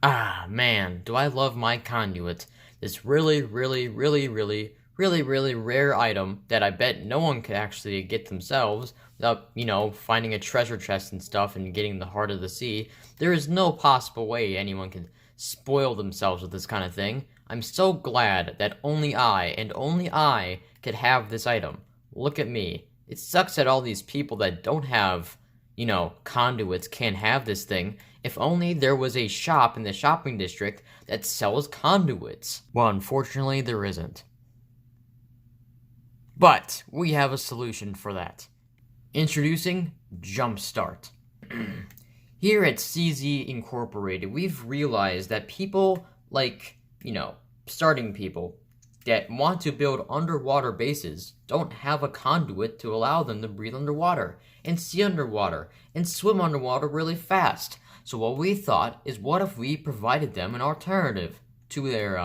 Ah, man, do I love my conduit. This really rare item that I bet no one could actually get themselves without, finding a treasure chest and stuff and getting the heart of the sea. There is no possible way anyone can spoil themselves with this kind of thing. I'm so glad that only I, and only I, could have this item. Look at me. It sucks that all these people that don't have, conduits can't have this thing. If only there was a shop in the shopping district that sells conduits. Well, unfortunately, there isn't. But we have a solution for that. Introducing Jumpstart. Here at CZ Incorporated, we've realized that people like, starting people that want to build underwater bases don't have a conduit to allow them to breathe underwater and see underwater and swim underwater really fast. So what we thought is, what if we provided them an alternative to their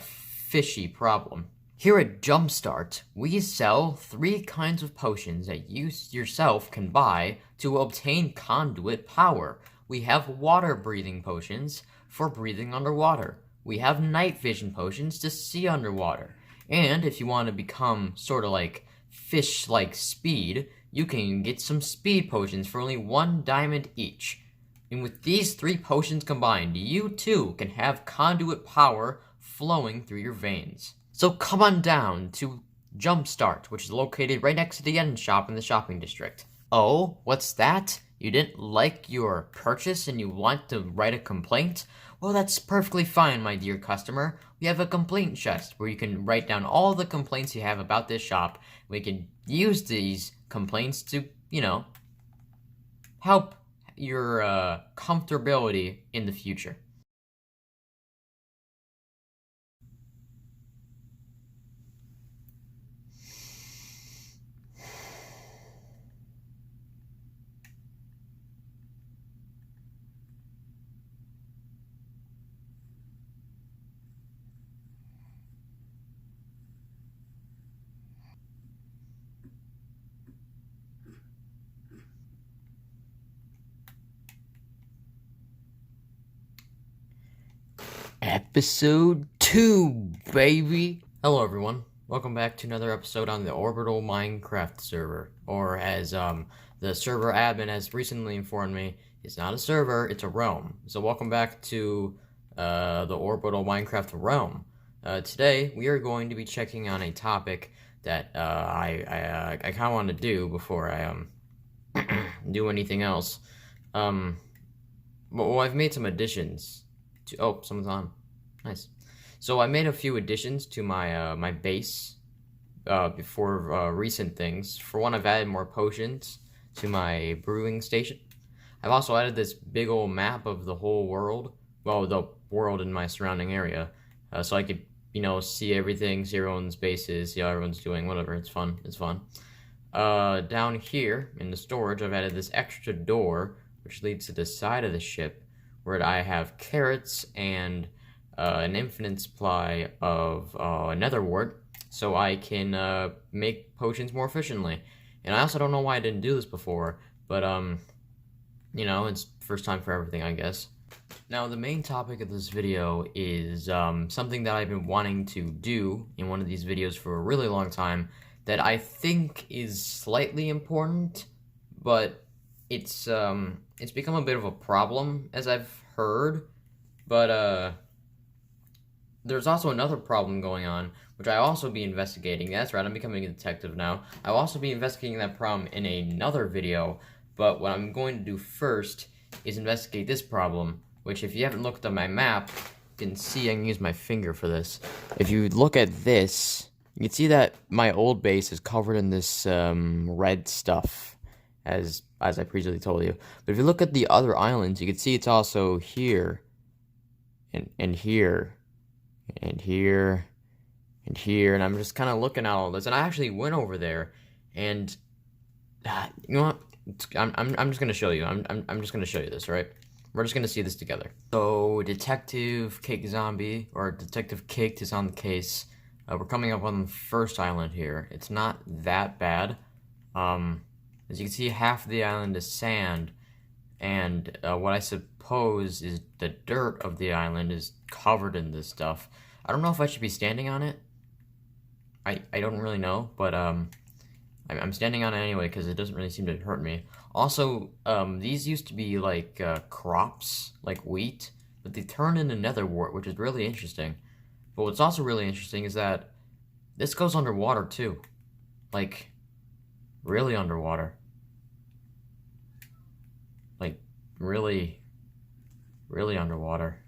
fishy problem? Here at Jumpstart, we sell 3 kinds of potions that you yourself can buy to obtain conduit power. We have water breathing potions for breathing underwater. We have night vision potions to see underwater. And if you want to become sort of like fish-like speed, you can get some speed potions for only 1 diamond each. And with these 3 potions combined, you too can have conduit power flowing through your veins. So come on down to Jumpstart, which is located right next to the end shop in the shopping district. Oh, what's that? You didn't like your purchase and you want to write a complaint? Well, that's perfectly fine, my dear customer. We have a complaint chest where you can write down all the complaints you have about this shop. We can use these complaints to, help your comfortability in the future. Episode 2, baby! Hello, everyone. Welcome back to another episode on the Orbital Minecraft server. Or as the server admin has recently informed me, it's not a server, it's a realm. So welcome back to the Orbital Minecraft realm. Today, we are going to be checking on a topic that I kind of want to do before I do anything else. Well, I've made some additions to... Oh, someone's on. Nice. So I made a few additions to my my base before recent things. For one, I've added more potions to my brewing station. I've also added this big old map of the whole world. Well, the world in my surrounding area. So I could, see everything, see everyone's bases, see how everyone's doing, whatever. It's fun. It's fun. Down here in the storage, I've added this extra door, which leads to the side of the ship, where I have carrots and an infinite supply of nether wart, so I can make potions more efficiently. And I also don't know why I didn't do this before, but it's first time for everything, I guess. Now, the main topic of this video is something that I've been wanting to do in one of these videos for a really long time that I think is slightly important, but it's become a bit of a problem, as I've heard. But there's also another problem going on, which I'll also be investigating. That's right, I'm becoming a detective now. I'll also be investigating that problem in another video, but what I'm going to do first is investigate this problem, which, if you haven't looked at my map, you can see. I can use my finger for this. If you look at this, you can see that my old base is covered in this red stuff, as I previously told you. But if you look at the other islands, you can see it's also here, and here, and here, and here, and I'm just kind of looking at all this, and I actually went over there, and you know what? I'm just gonna show you. I'm just gonna show you this, right? We're just gonna see this together. So Detective Cake Zombie, or Detective Caked, is on the case. We're coming up on the first island here. It's not that bad. As you can see, half of the island is sand, and what I suppose is the dirt of the island is covered in this stuff. I don't know if I should be standing on it. I don't really know, but I'm standing on it anyway because it doesn't really seem to hurt me. Also, these used to be like crops, like wheat, but they turned into netherwort, which is really interesting. But what's also really interesting is that this goes underwater too. Like, really underwater. Like, really, really underwater.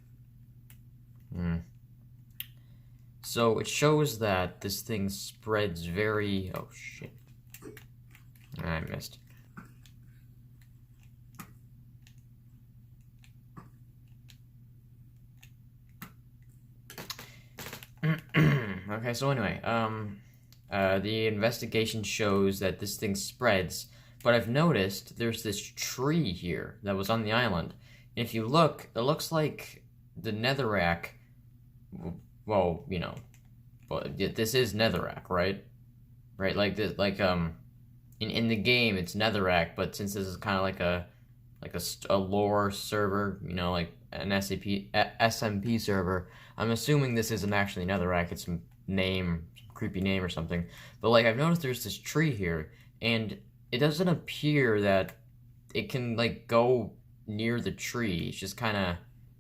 So it shows that this thing spreads very... Oh, shit. I missed. Okay, so anyway, the investigation shows that this thing spreads, but I've noticed there's this tree here that was on the island. And if you look, it looks like the netherrack, well, you know, but this is netherrack, right? Right, like this, like, in the game it's netherrack, but since this is kind of like a lore server, you know, like an SMP server, I'm assuming this isn't actually netherrack, it's some name, some creepy name or something. But like, I've noticed there's this tree here, and it doesn't appear that it can like go near the tree. It's just kind of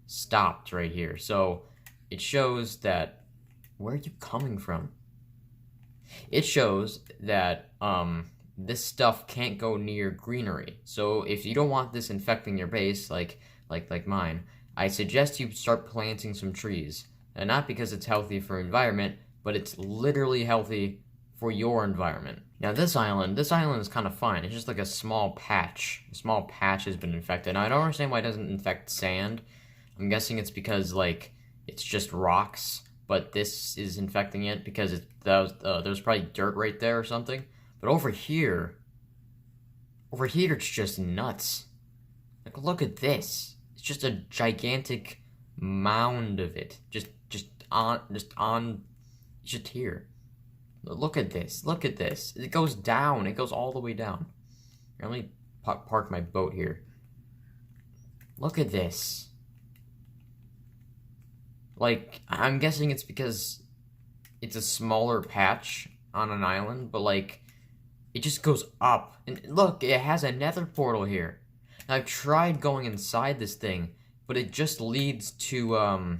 stopped right here. So it shows that, where are you coming from? It shows that this stuff can't go near greenery. So if you don't want this infecting your base, like mine, I suggest you start planting some trees. And not because it's healthy for environment, but it's literally healthy for your environment. Now this island is kind of fine. It's just like a small patch. A small patch has been infected. Now I don't understand why it doesn't infect sand. I'm guessing it's because like it's just rocks, but this is infecting it because there's probably dirt right there or something. But over here it's just nuts. Like, look at this. It's just a gigantic mound of it. Just here. Look at this. Look at this. It goes down. It goes all the way down. Let me park my boat here. Look at this. Like, I'm guessing it's because it's a smaller patch on an island, but like, it just goes up. And look, it has a nether portal here. Now, I've tried going inside this thing, but it just leads to,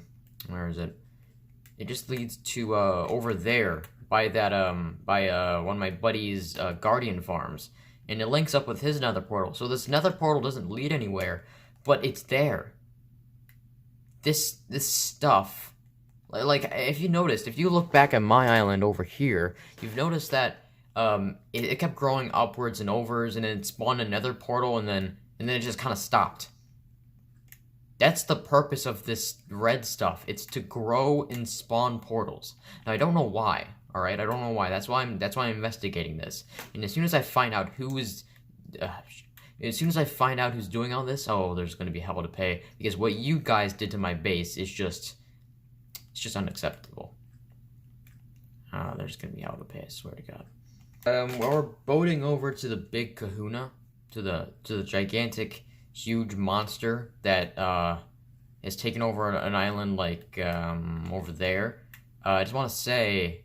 where is it? It just leads to, over there, by that, one of my buddy's, guardian farms. And it links up with his nether portal. So this nether portal doesn't lead anywhere, but it's there. This stuff, like, if you noticed, if you look back at my island over here, you've noticed that it kept growing upwards and overs, and then it spawned another portal, and then it just kind of stopped. That's the purpose of this red stuff. It's to grow and spawn portals. Now I don't know why. All right, I don't know why. That's why I'm investigating this. And as soon as I find out who's doing all this, oh, there's gonna be hell to pay, because what you guys did to my base is just unacceptable. There's gonna be hell to pay, I swear to God. Well, we're boating over to the big kahuna, to the gigantic, huge monster that has taken over an island like over there. I just want to say,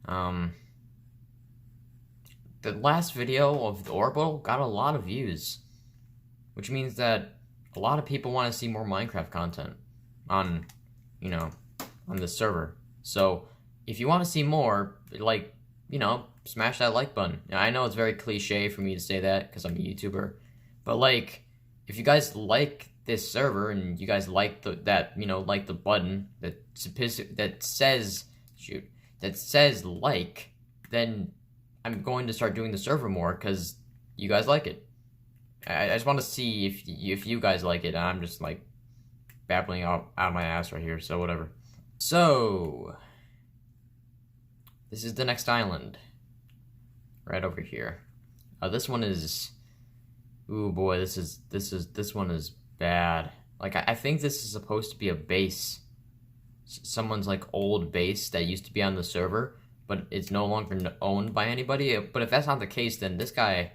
the last video of the Orbital got a lot of views, which means that a lot of people want to see more Minecraft content on, you know, on this server. So if you want to see more, like, you know, smash that like button. Now, I know it's very cliche for me to say that because I'm a YouTuber, but like, if you guys like this server and you guys like like the button that says like, then I'm going to start doing the server more because you guys like it. I just want to see if you guys like it, and I'm just like babbling out my ass right here, so whatever. So this is the next island, right over here. This one is, ooh boy, this one is bad. Like, I think this is supposed to be a base, someone's like old base that used to be on the server, but it's no longer owned by anybody. But if that's not the case, then this guy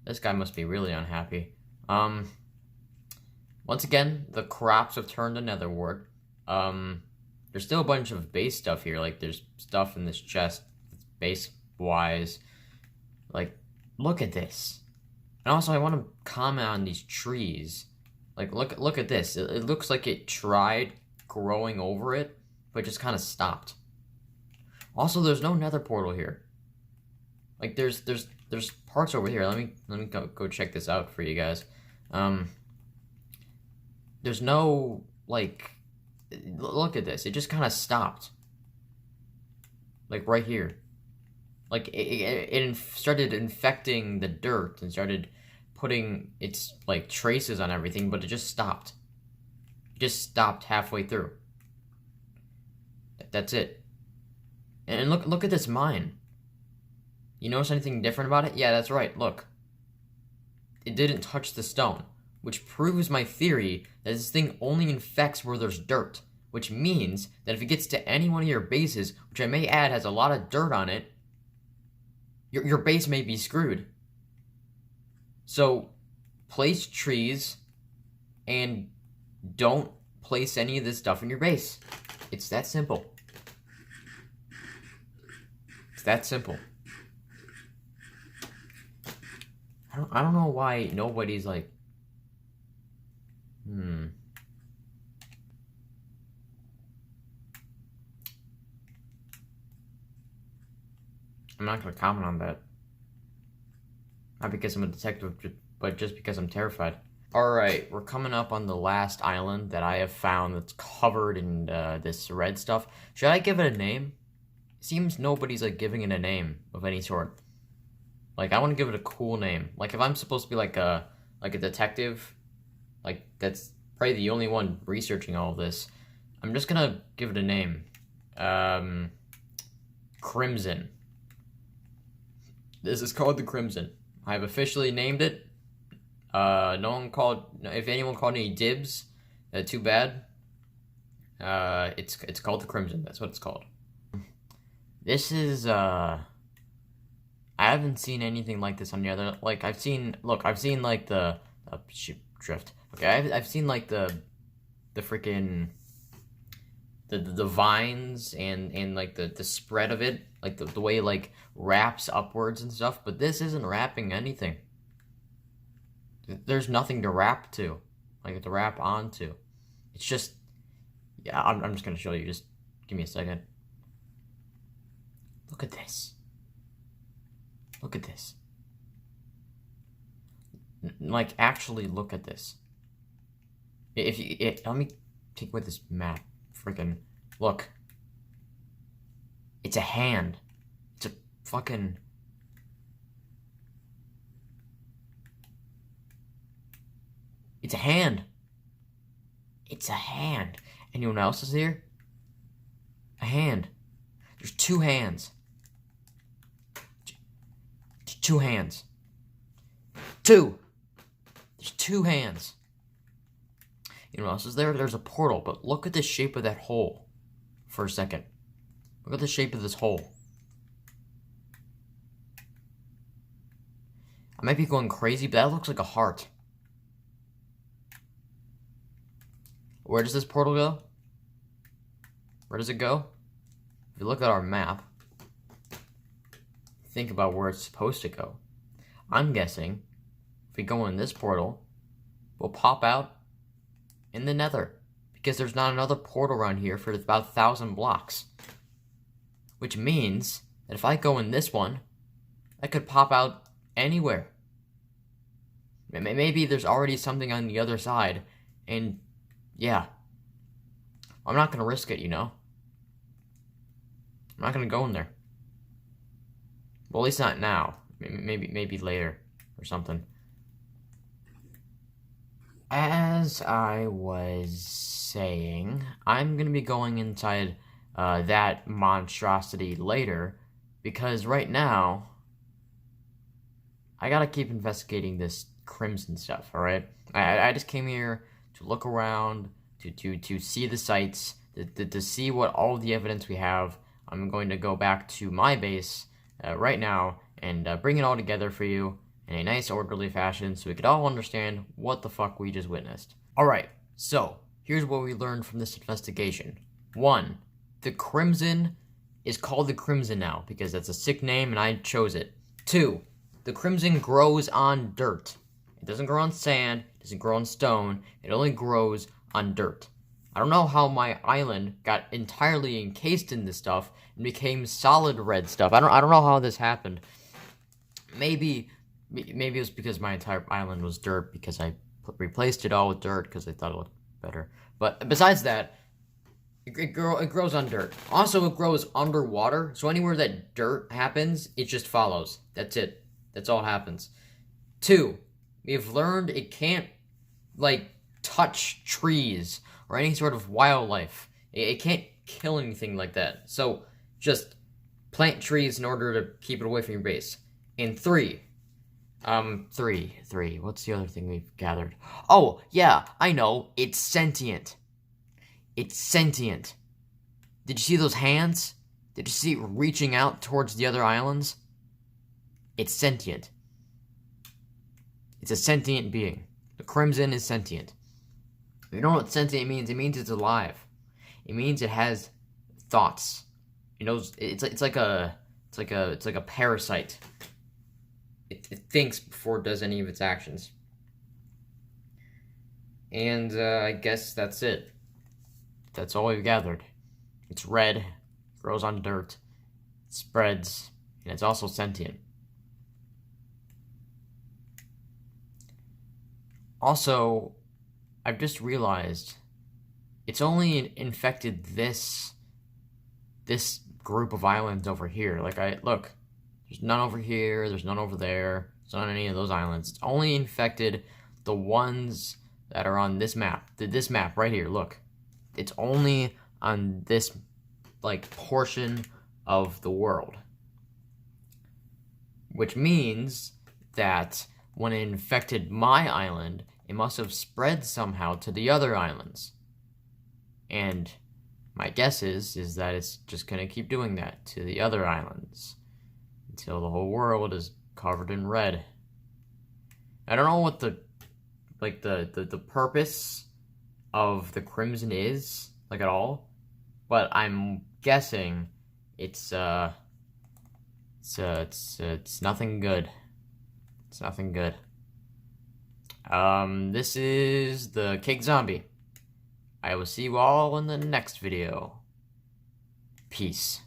must be really unhappy. Once again, the crops have turned to netherwort. There's still a bunch of base stuff here. Like, there's stuff in this chest, base-wise. Like, look at this. And also, I want to comment on these trees. Like, look at this. It looks like it tried growing over it, but just kind of stopped. Also, there's no nether portal here. Like, there's parts over here. Let me go check this out for you guys. There's no, like, look at this. It just kind of stopped. Like, right here. Like, it started infecting the dirt and started putting its, like, traces on everything, but it just stopped. It just stopped halfway through. That's it. And look at this mine. You notice anything different about it? Yeah, that's right, look. It didn't touch the stone, which proves my theory that this thing only infects where there's dirt, which means that if it gets to any one of your bases, which I may add has a lot of dirt on it, your base may be screwed. So, place trees and don't place any of this stuff in your base. It's that simple. It's that simple. I don't know why nobody's like, I'm not gonna comment on that. Not because I'm a detective, but just because I'm terrified. Alright, we're coming up on the last island that I have found that's covered in this red stuff. Should I give it a name? It seems nobody's like giving it a name of any sort. Like, I want to give it a cool name. Like, if I'm supposed to be like a detective, like, that's probably the only one researching all of this, I'm just gonna give it a name. Crimson. This is called the Crimson. I've officially named it. If anyone called any dibs, too bad. It's called the Crimson. That's what it's called. This is, I haven't seen anything like this on the other, like, I've seen like the, drift. Okay, I've seen like the freaking, the vines and like the spread of it, like the way it like wraps upwards and stuff, but this isn't wrapping anything. There's nothing to wrap to, like to wrap onto. It's just, yeah, I'm just gonna show you, just give me a second. Look at this. Look at this. Like, actually look at this. Let me take with this map. Freaking look. It's a hand. It's a fucking. It's a hand. It's a hand. Anyone else is here? A hand. There's two hands. Two hands. Two. There's two hands. You know what else is there? There's a portal, but look at the shape of that hole for a second. Look at the shape of this hole. I might be going crazy, but that looks like a heart. Where does this portal go? Where does it go? If you look at our map, think about where it's supposed to go. I'm guessing if we go in this portal, we'll pop out in the nether, because there's not another portal around here for about 1,000 blocks. Which means that if I go in this one, I could pop out anywhere. Maybe there's already something on the other side, and yeah. I'm not gonna risk it, you know? I'm not gonna go in there. Well, at least not now. Maybe later or something. As I was saying, I'm gonna be going inside that monstrosity later, because right now I gotta keep investigating this Crimson stuff. All right, I just came here to look around, to see the sights, to see what all the evidence we have. I'm going to go back to my base right now and bring it all together for you in a nice orderly fashion so we could all understand what the fuck we just witnessed. Alright, so here's what we learned from this investigation. 1. The Crimson is called the Crimson now because that's a sick name and I chose it. 2. The Crimson grows on dirt. It doesn't grow on sand, it doesn't grow on stone, it only grows on dirt. I don't know how my island got entirely encased in this stuff and became solid red stuff. I don't know how this happened. Maybe it was because my entire island was dirt because I replaced it all with dirt because I thought it looked better. But besides that, it grows on dirt. Also, it grows underwater, so anywhere that dirt happens, it just follows. That's it. That's all happens. 2, we've learned it can't, like, touch trees or any sort of wildlife. It can't kill anything like that. So, just plant trees in order to keep it away from your base. And 3, what's the other thing we've gathered? Oh, yeah, I know, it's sentient. It's sentient. Did you see those hands? Did you see it reaching out towards the other islands? It's sentient. It's a sentient being. The Crimson is sentient. You know what sentient means? It means it's alive. It means it has thoughts. You know, it's like a parasite. It thinks before it does any of its actions. And I guess that's it. That's all we've gathered. It's red, grows on dirt, it spreads, and it's also sentient. Also, I've just realized it's only infected this group of islands over here. Like, look, there's none over here, there's none over there, there's none on any of those islands. It's only infected the ones that are on this map. This map right here, look. It's only on this, like, portion of the world. Which means that when it infected my island, it must have spread somehow to the other islands. And my guess is that it's just gonna keep doing that to the other islands until the whole world is covered in red. I don't know what the purpose of the Crimson is, like, at all, but I'm guessing it's nothing good. It's nothing good. This is the Cake Zombie. I will see you all in the next video. Peace.